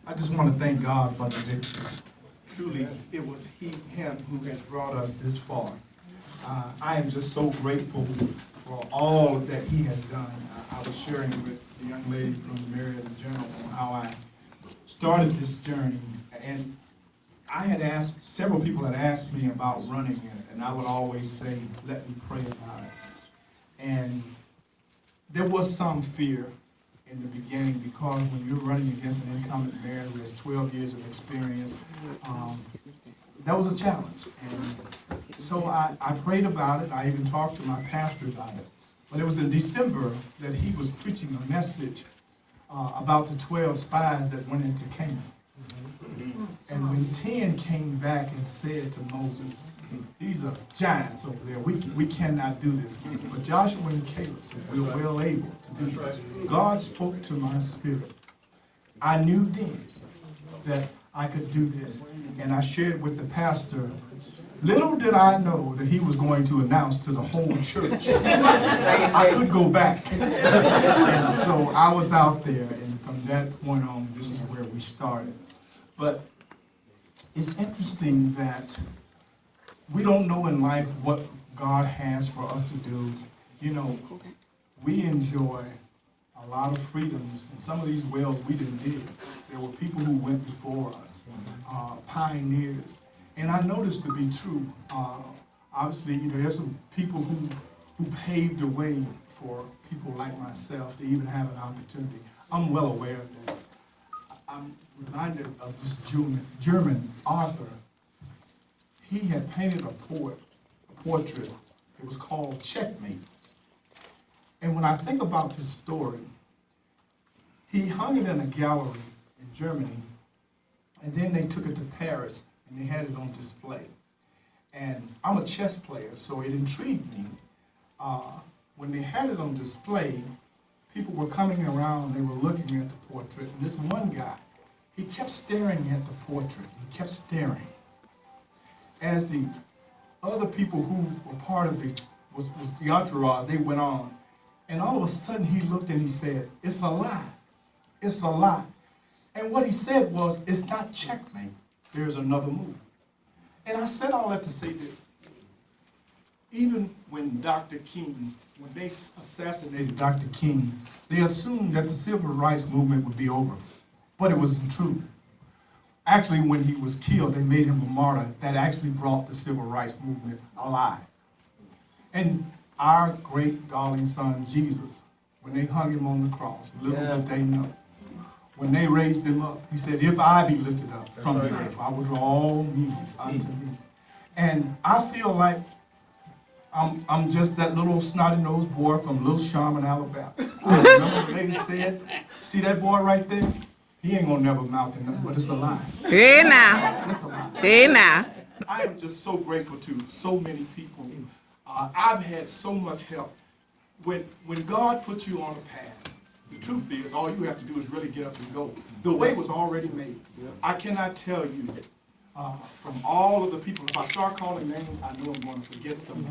I just want to thank God for the victory. Truly, it was him who has brought us this far. I am just so grateful for all that he has done. I was sharing with the young lady from the Marietta Journal on how I started this journey. And I had asked, several people had asked me about running it, and I would always say, let me pray about it. And there was some fear in the beginning, because when you're running against an incumbent mayor who has 12 years of experience, that was a challenge. And so I prayed about it. I even talked to my pastor about it. But it was in December that he was preaching a message about the 12 spies that went into Canaan. And when 10 came back and said to Moses, these are giants over there, we cannot do this. But Joshua and Caleb said, we're well able to do this. God spoke to my spirit. I knew then that I could do this. And I shared with the pastor. Little did I know that he was going to announce to the whole church I could go back. And so I was out there, and from that point on, this is where we started. But it's interesting that we don't know in life what God has for us to do. You know, we enjoy a lot of freedoms, and some of these wells we didn't dig. There were people who went before us, pioneers. And I know this to be true. Obviously, you know, there's some people who paved the way for people like myself to even have an opportunity. I'm well aware of that. I'm reminded of this German author. He had painted a portrait. It was called Checkmate. And when I think about this story, he hung it in a gallery in Germany, and then they took it to Paris, and they had it on display. And I'm a chess player, so it intrigued me. When they had it on display, people were coming around, they were looking at the portrait, and this one guy, he kept staring at the portrait. He kept staring. As the other people who were part of was the entourage, they went on. And all of a sudden he looked and he said, it's a lie. It's a lie. And what he said was, it's not checkmate. There's another move. And I said all that to say this. Even when Dr. King, when they assassinated Dr. King, they assumed that the civil rights movement would be over. But it wasn't true. Actually, when he was killed, they made him a martyr. That actually brought the civil rights movement alive. And our great darling son, Jesus, when they hung him on the cross, little did they know. When they raised him up, he said, if I be lifted up from the earth, I will draw all men unto me. And I feel like I'm just that little snotty-nosed boy from Little Sharman, Alabama. I remember the lady said, see that boy right there? He ain't gonna never mouth it, but it's a lie. Hey now. It's a lie. Hey now. I am just so grateful to so many people. I've had so much help. When God puts you on a path, the truth is, all you have to do is really get up and go. The way was already made. I cannot tell you from all of the people, if I start calling names, I know I'm going to forget some.